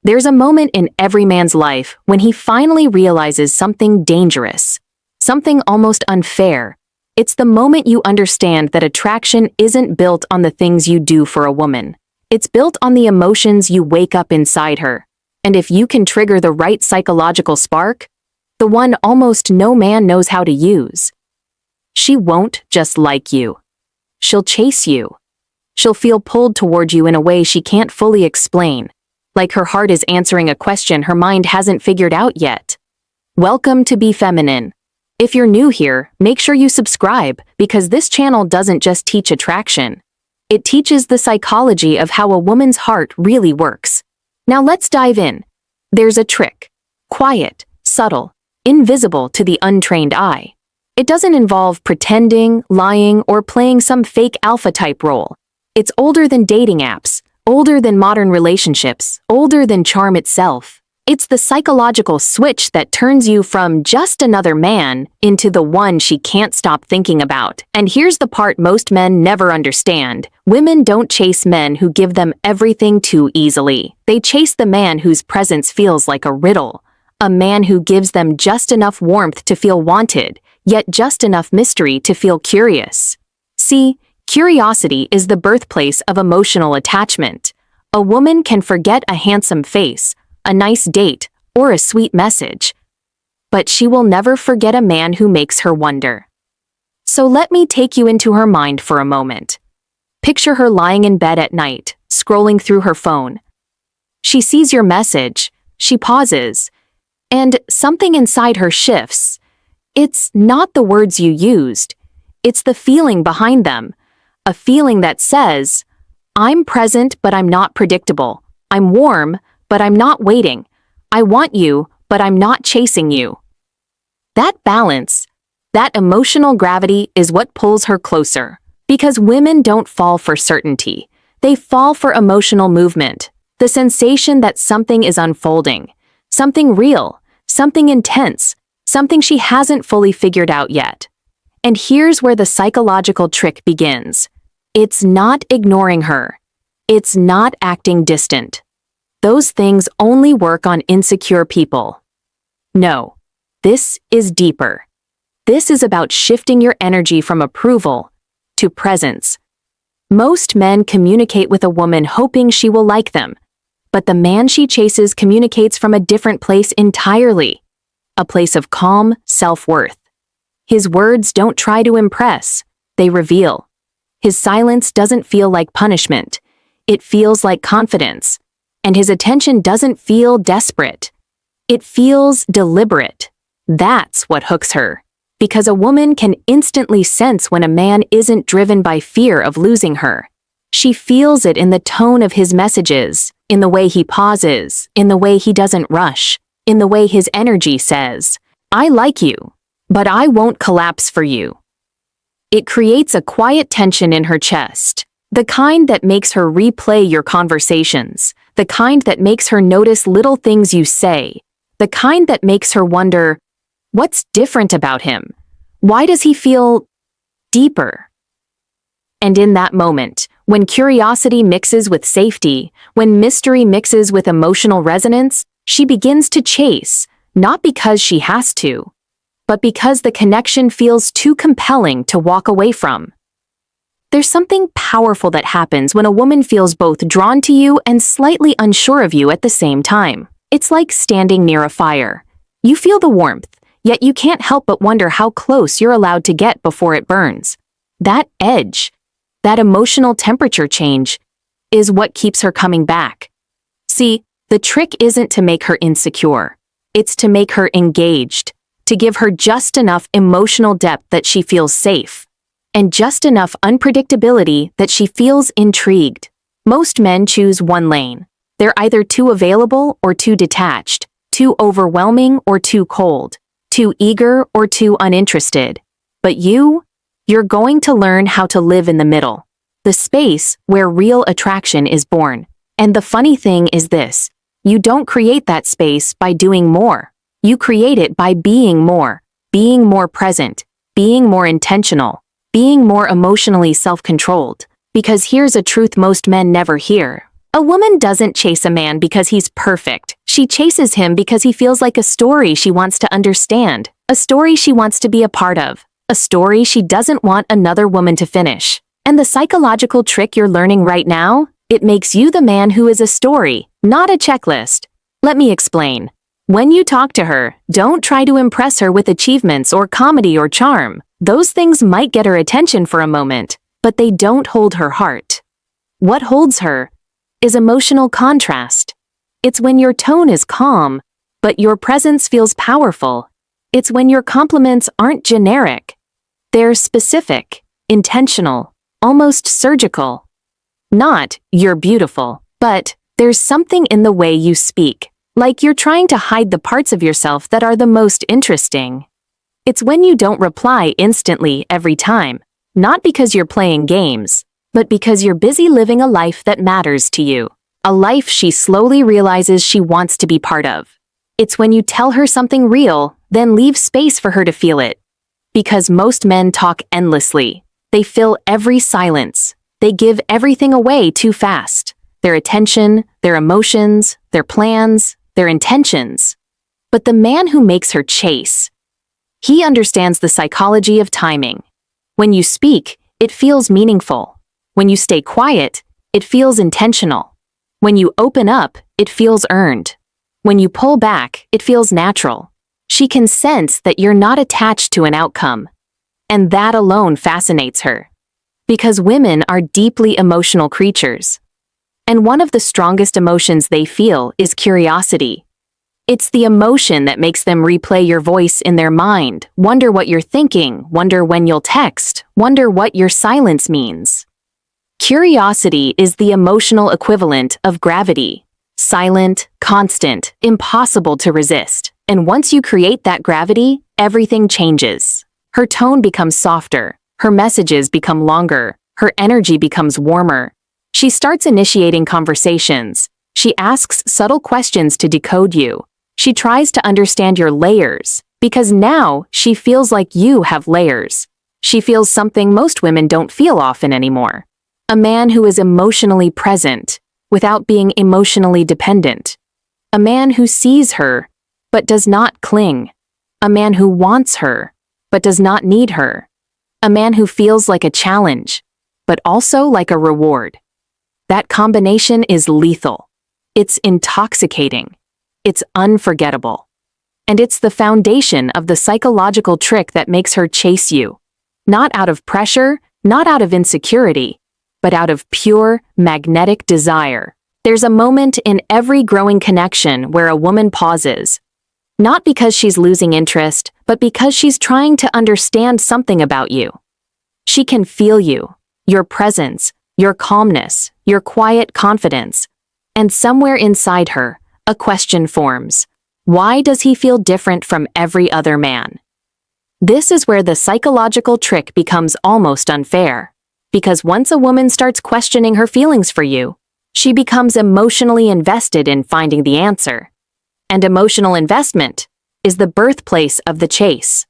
There's a moment in every man's life when he finally realizes something dangerous, something almost unfair. It's the moment you understand that attraction isn't built on the things you do for a woman. It's built on the emotions you wake up inside her. And if you can trigger the right psychological spark, the one almost no man knows how to use, she won't just like you. She'll chase you. She'll feel pulled toward you in a way she can't fully explain, like her heart is answering a question her mind hasn't figured out yet. Welcome to Be Feminine. If you're new here, make sure you subscribe, because this channel doesn't just teach attraction. It teaches the psychology of how a woman's heart really works. Now let's dive in. There's a trick. Quiet, subtle, invisible to the untrained eye. It doesn't involve pretending, lying, or playing some fake alpha-type role. It's older than dating apps, older than modern relationships, older than charm itself. It's the psychological switch that turns you from just another man into the one she can't stop thinking about. And here's the part most men never understand. Women don't chase men who give them everything too easily. They chase the man whose presence feels like a riddle. A man who gives them just enough warmth to feel wanted, yet just enough mystery to feel curious. See, curiosity is the birthplace of emotional attachment. A woman can forget a handsome face, a nice date, or a sweet message, but she will never forget a man who makes her wonder. So let me take you into her mind for a moment. Picture her lying in bed at night, scrolling through her phone. She sees your message, she pauses, and something inside her shifts. It's not the words you used, it's the feeling behind them. A feeling that says, I'm present but I'm not predictable. I'm warm but I'm not waiting. I want you but I'm not chasing you. That balance, that emotional gravity is what pulls her closer. Because women don't fall for certainty. They fall for emotional movement. The sensation that something is unfolding. Something real. Something intense. Something she hasn't fully figured out yet. And here's where the psychological trick begins. It's not ignoring her. It's not acting distant. Those things only work on insecure people. No, this is deeper. This is about shifting your energy from approval to presence. Most men communicate with a woman hoping she will like them, but the man she chases communicates from a different place entirely. A place of calm self-worth. His words don't try to impress, they reveal. His silence doesn't feel like punishment, it feels like confidence. And his attention doesn't feel desperate, it feels deliberate. That's what hooks her. Because a woman can instantly sense when a man isn't driven by fear of losing her. She feels it in the tone of his messages, in the way he pauses, in the way he doesn't rush, in the way his energy says, I like you, but I won't collapse for you. It creates a quiet tension in her chest, the kind that makes her replay your conversations, the kind that makes her notice little things you say, the kind that makes her wonder, what's different about him? Why does he feel deeper? And in that moment, when curiosity mixes with safety, when mystery mixes with emotional resonance, she begins to chase, not because she has to, but because the connection feels too compelling to walk away from. There's something powerful that happens when a woman feels both drawn to you and slightly unsure of you at the same time. It's like standing near a fire. You feel the warmth, yet you can't help but wonder how close you're allowed to get before it burns. That edge, that emotional temperature change, is what keeps her coming back. See, the trick isn't to make her insecure. It's to make her engaged, to give her just enough emotional depth that she feels safe, and just enough unpredictability that she feels intrigued. Most men choose one lane. They're either too available or too detached, too overwhelming or too cold, too eager or too uninterested. But you're going to learn how to live in the middle, the space where real attraction is born. And the funny thing is this, you don't create that space by doing more. You create it by being more present, being more intentional, being more emotionally self-controlled. Because here's a truth most men never hear. A woman doesn't chase a man because he's perfect. She chases him because he feels like a story she wants to understand, a story she wants to be a part of, a story she doesn't want another woman to finish. And the psychological trick you're learning right now? It makes you the man who is a story, not a checklist. Let me explain. When you talk to her, don't try to impress her with achievements or comedy or charm. Those things might get her attention for a moment, but they don't hold her heart. What holds her is emotional contrast. It's when your tone is calm, but your presence feels powerful. It's when your compliments aren't generic. They're specific, intentional, almost surgical. Not, "You're beautiful," but, "There's something in the way you speak," like you're trying to hide the parts of yourself that are the most interesting. It's when you don't reply instantly every time, not because you're playing games, but because you're busy living a life that matters to you, a life she slowly realizes she wants to be part of. It's when you tell her something real, then leave space for her to feel it. Because most men talk endlessly. They fill every silence. They give everything away too fast. Their attention, their emotions, their plans, their intentions. But the man who makes her chase, he understands the psychology of timing. When you speak, it feels meaningful. When you stay quiet, it feels intentional. When you open up, it feels earned. When you pull back, it feels natural. She can sense that you're not attached to an outcome. And that alone fascinates her. Because women are deeply emotional creatures. And one of the strongest emotions they feel is curiosity. It's the emotion that makes them replay your voice in their mind, wonder what you're thinking, wonder when you'll text, wonder what your silence means. Curiosity is the emotional equivalent of gravity. Silent, constant, impossible to resist. And once you create that gravity, everything changes. Her tone becomes softer, her messages become longer, her energy becomes warmer. She starts initiating conversations. She asks subtle questions to decode you. She tries to understand your layers, because now she feels like you have layers. She feels something most women don't feel often anymore. A man who is emotionally present, without being emotionally dependent. A man who sees her, but does not cling. A man who wants her, but does not need her. A man who feels like a challenge, but also like a reward. That combination is lethal. It's intoxicating. It's unforgettable. And it's the foundation of the psychological trick that makes her chase you. Not out of pressure, not out of insecurity, but out of pure, magnetic desire. There's a moment in every growing connection where a woman pauses. Not because she's losing interest, but because she's trying to understand something about you. She can feel you, your presence, your calmness, your quiet confidence. And somewhere inside her, a question forms. Why does he feel different from every other man? This is where the psychological trick becomes almost unfair. Because once a woman starts questioning her feelings for you, she becomes emotionally invested in finding the answer. And emotional investment is the birthplace of the chase.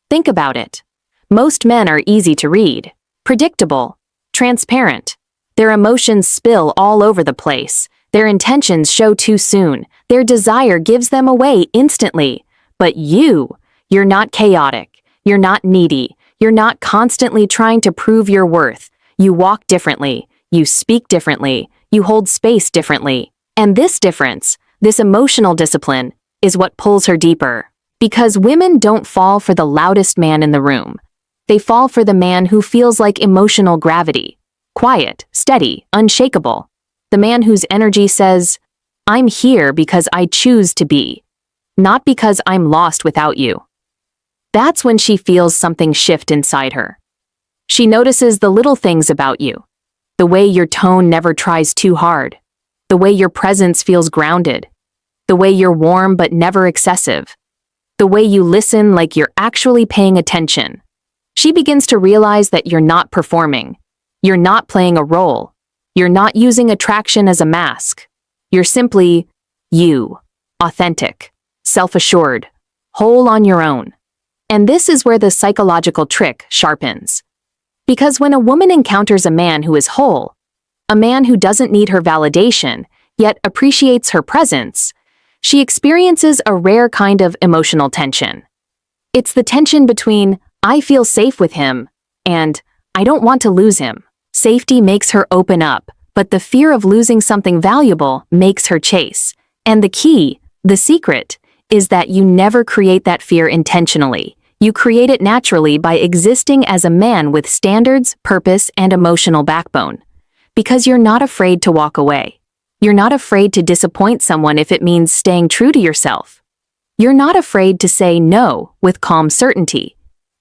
Think about it. Most men are easy to read, predictable, transparent. Their emotions spill all over the place. Their intentions show too soon. Their desire gives them away instantly. But you're not chaotic. You're not needy. You're not constantly trying to prove your worth. You walk differently. You speak differently. You hold space differently. And this difference, this emotional discipline, is what pulls her deeper. Because women don't fall for the loudest man in the room. They fall for the man who feels like emotional gravity. Quiet, steady, unshakable. The man whose energy says, "I'm here because I choose to be, not because I'm lost without you." That's when she feels something shift inside her. She notices the little things about you. The way your tone never tries too hard. The way your presence feels grounded. The way you're warm but never excessive. The way you listen like you're actually paying attention. She begins to realize that you're not performing. You're not playing a role. You're not using attraction as a mask. You're simply you, authentic, self-assured, whole on your own. And this is where the psychological trick sharpens. Because when a woman encounters a man who is whole, a man who doesn't need her validation, yet appreciates her presence, she experiences a rare kind of emotional tension. It's the tension between, I feel safe with him, and I don't want to lose him. Safety makes her open up, but the fear of losing something valuable makes her chase. And the key, the secret, is that you never create that fear intentionally. You create it naturally by existing as a man with standards, purpose, and emotional backbone. Because you're not afraid to walk away. You're not afraid to disappoint someone if it means staying true to yourself. You're not afraid to say no with calm certainty.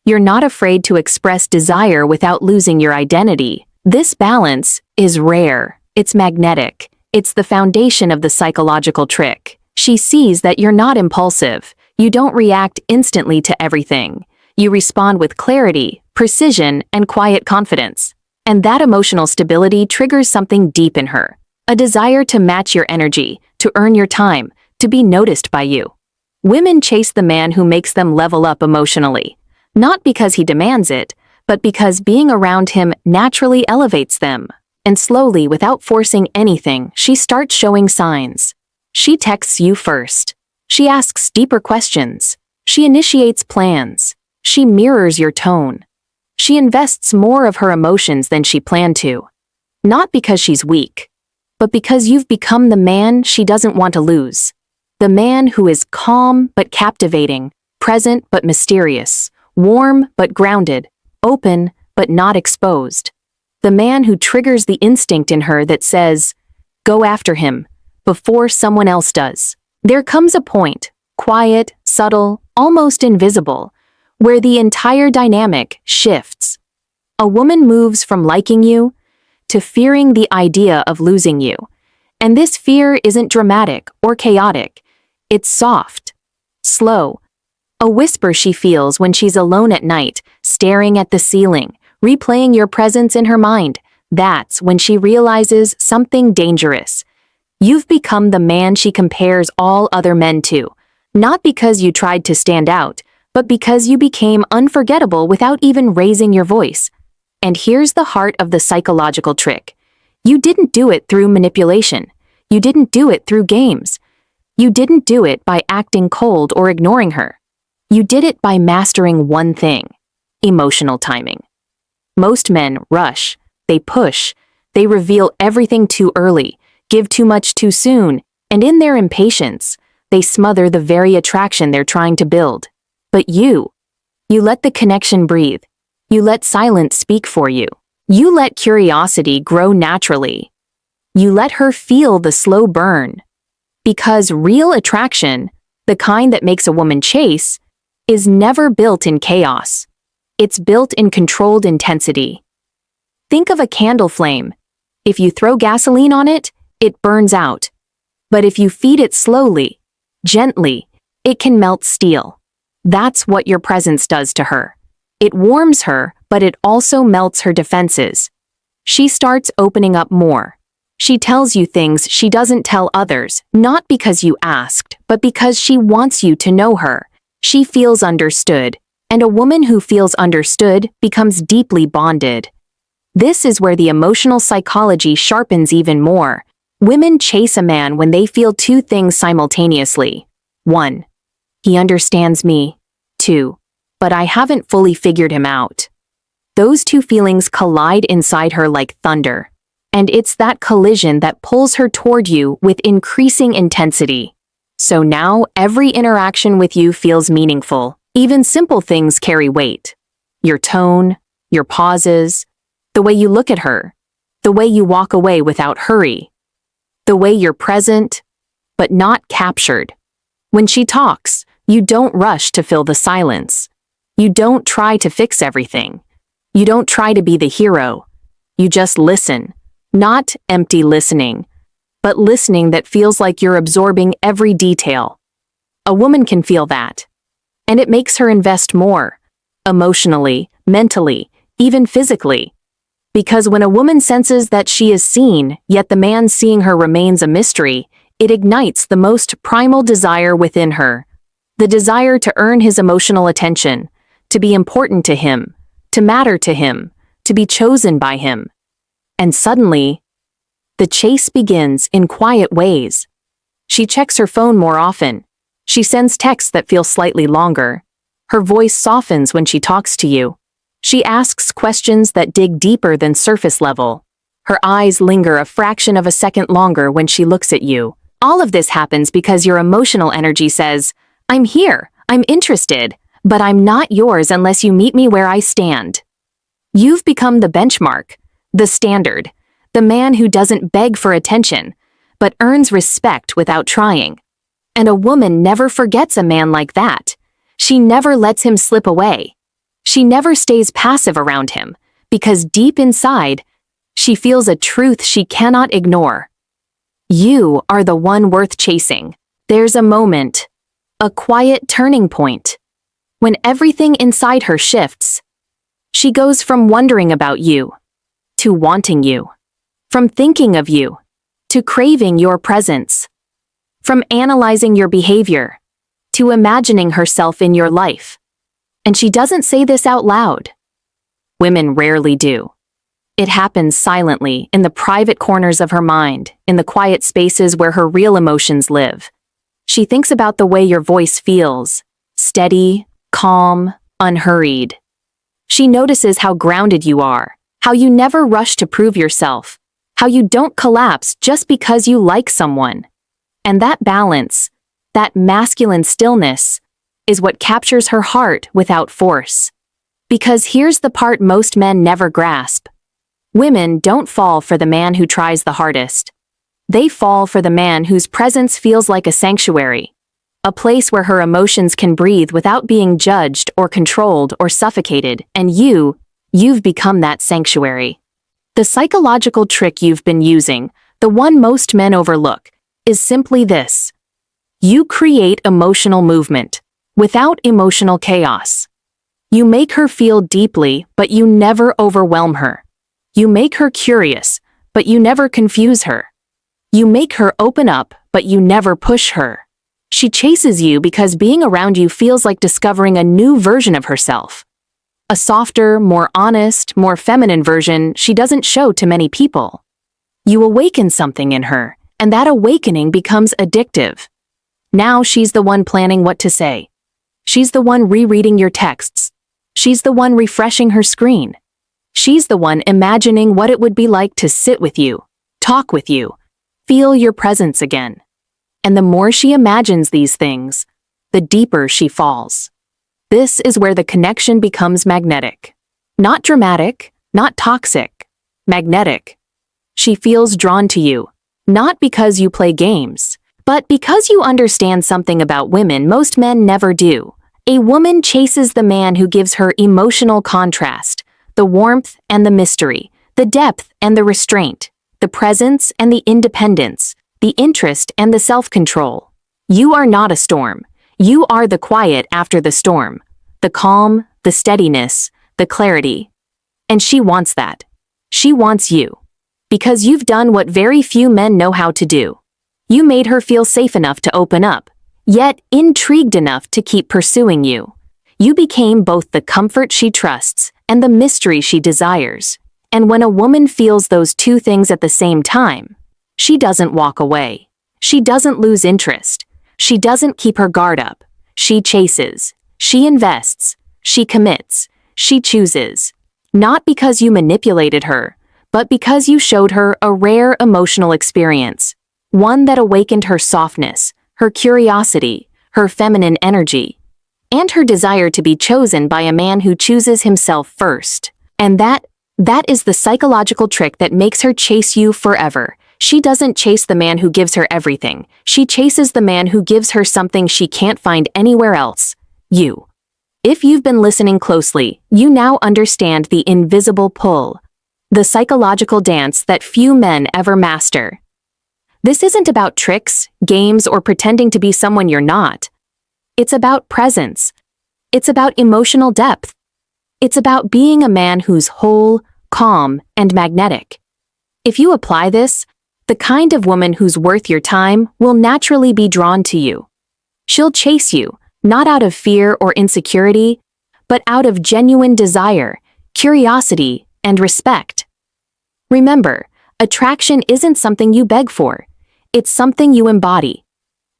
You're not afraid to express desire without losing your identity. This balance is rare. It's magnetic. It's the foundation of the psychological trick. She sees that you're not impulsive. You don't react instantly to everything. You respond with clarity, precision, and quiet confidence. And that emotional stability triggers something deep in her. A desire to match your energy, to earn your time, to be noticed by you. Women chase the man who makes them level up emotionally. Not because he demands it, but because being around him naturally elevates them. And slowly, without forcing anything, she starts showing signs. She texts you first. She asks deeper questions. She initiates plans. She mirrors your tone. She invests more of her emotions than she planned to. Not because she's weak, but because you've become the man she doesn't want to lose. The man who is calm but captivating, present but mysterious, warm but grounded, open but not exposed. The man who triggers the instinct in her that says, go after him, before someone else does. There comes a point, quiet, subtle, almost invisible, where the entire dynamic shifts. A woman moves from liking you to fearing the idea of losing you. And this fear isn't dramatic or chaotic. It's soft, slow, a whisper she feels when she's alone at night, staring at the ceiling, replaying your presence in her mind. That's when she realizes something dangerous. You've become the man she compares all other men to, not because you tried to stand out, but because you became unforgettable without even raising your voice. And here's the heart of the psychological trick. You didn't do it through manipulation. You didn't do it through games. You didn't do it by acting cold or ignoring her. You did it by mastering one thing: emotional timing. Most men rush, they push, they reveal everything too early, give too much too soon, and in their impatience, they smother the very attraction they're trying to build. But you let the connection breathe. You let silence speak for you. You let curiosity grow naturally. You let her feel the slow burn. Because real attraction, the kind that makes a woman chase, is never built in chaos. It's built in controlled intensity. Think of a candle flame. If you throw gasoline on it, it burns out. But if you feed it slowly, gently, it can melt steel. That's what your presence does to her. It warms her, but it also melts her defenses. She starts opening up more. She tells you things she doesn't tell others, not because you asked, but because she wants you to know her. She feels understood, and a woman who feels understood becomes deeply bonded. This is where the emotional psychology sharpens even more. Women chase a man when they feel two things simultaneously. 1. He understands me. 2. But I haven't fully figured him out. Those two feelings collide inside her like thunder. And it's that collision that pulls her toward you with increasing intensity. So now every interaction with you feels meaningful. Even simple things carry weight. Your tone, your pauses, the way you look at her, the way you walk away without hurry, the way you're present, but not captured. When she talks, you don't rush to fill the silence. You don't try to fix everything. You don't try to be the hero. You just listen. Not empty listening, but listening that feels like you're absorbing every detail. A woman can feel that, and it makes her invest more, emotionally, mentally, even physically. Because when a woman senses that she is seen, yet the man seeing her remains a mystery, it ignites the most primal desire within her. The desire to earn his emotional attention, to be important to him, to matter to him, to be chosen by him. And suddenly, The chase begins in quiet ways. She checks her phone more often. She sends texts that feel slightly longer. Her voice softens when she talks to you. She asks questions that dig deeper than surface level. Her eyes linger a fraction of a second longer when she looks at you. All of this happens because your emotional energy says, "I'm here, I'm interested, but I'm not yours unless you meet me where I stand." You've become the benchmark, the standard, the man who doesn't beg for attention, but earns respect without trying. And a woman never forgets a man like that. She never lets him slip away. She never stays passive around him, because deep inside, she feels a truth she cannot ignore. You are the one worth chasing. There's a moment, a quiet turning point, when everything inside her shifts. She goes from wondering about you, to wanting you, from thinking of you, to craving your presence, from analyzing your behavior, to imagining herself in your life. And she doesn't say this out loud. Women rarely do. It happens silently in the private corners of her mind, in the quiet spaces where her real emotions live. She thinks about the way your voice feels, steady, calm, unhurried. She notices how grounded you are, how you never rush to prove yourself, how you don't collapse just because you like someone. And that balance, that masculine stillness, is what captures her heart without force. Because here's the part most men never grasp. Women don't fall for the man who tries the hardest. They fall for the man whose presence feels like a sanctuary, a place where her emotions can breathe without being judged or controlled or suffocated, and you've become that sanctuary. The psychological trick you've been using, the one most men overlook, is simply this. You create emotional movement without emotional chaos. You make her feel deeply, but you never overwhelm her. You make her curious, but you never confuse her. You make her open up, but you never push her. She chases you because being around you feels like discovering a new version of herself. A softer, more honest, more feminine version she doesn't show to many people. You awaken something in her, and that awakening becomes addictive. Now she's the one planning what to say. She's the one rereading your texts. She's the one refreshing her screen. She's the one imagining what it would be like to sit with you, talk with you, feel your presence again. And the more she imagines these things, the deeper she falls. This is where the connection becomes magnetic. Not dramatic, not toxic, magnetic. She feels drawn to you, not because you play games, but because you understand something about women most men never do. A woman chases the man who gives her emotional contrast, the warmth and the mystery, the depth and the restraint, the presence and the independence, the interest and the self-control. You are not a storm. You are the quiet after the storm, the calm, the steadiness, the clarity. And she wants that. She wants you. Because you've done what very few men know how to do. You made her feel safe enough to open up, yet intrigued enough to keep pursuing you. You became both the comfort she trusts and the mystery she desires. And when a woman feels those two things at the same time, she doesn't walk away. She doesn't lose interest. She doesn't keep her guard up. She chases. She invests. She commits. She chooses. Not because you manipulated her, but because you showed her a rare emotional experience. One that awakened her softness, her curiosity, her feminine energy, and her desire to be chosen by a man who chooses himself first. And that is the psychological trick that makes her chase you forever. She doesn't chase the man who gives her everything. She chases the man who gives her something she can't find anywhere else. You. If you've been listening closely, you now understand the invisible pull, the psychological dance that few men ever master. This isn't about tricks, games, or pretending to be someone you're not. It's about presence. It's about emotional depth. It's about being a man who's whole, calm, and magnetic. If you apply this, the kind of woman who's worth your time will naturally be drawn to you. She'll chase you, not out of fear or insecurity, but out of genuine desire, curiosity, and respect. Remember, Attraction isn't something you beg for. It's something you embody.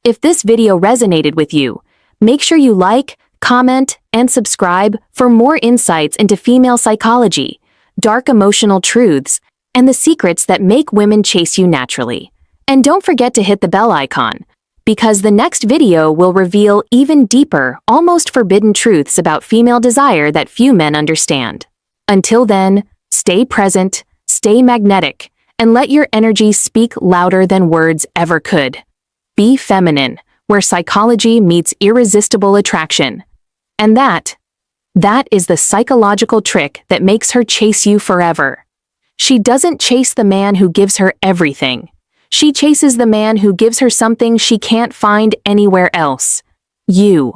If this video resonated with you, make sure you like, comment, and subscribe for more insights into female psychology, dark emotional truths, and the secrets that make women chase you naturally. And don't forget to hit the bell icon, because the next video will reveal even deeper, almost forbidden truths about female desire that few men understand. Until then, stay present, stay magnetic, and let your energy speak louder than words ever could. Be feminine, where psychology meets irresistible attraction. And that is the psychological trick that makes her chase you forever. She doesn't chase the man who gives her everything. She chases the man who gives her something she can't find anywhere else. You.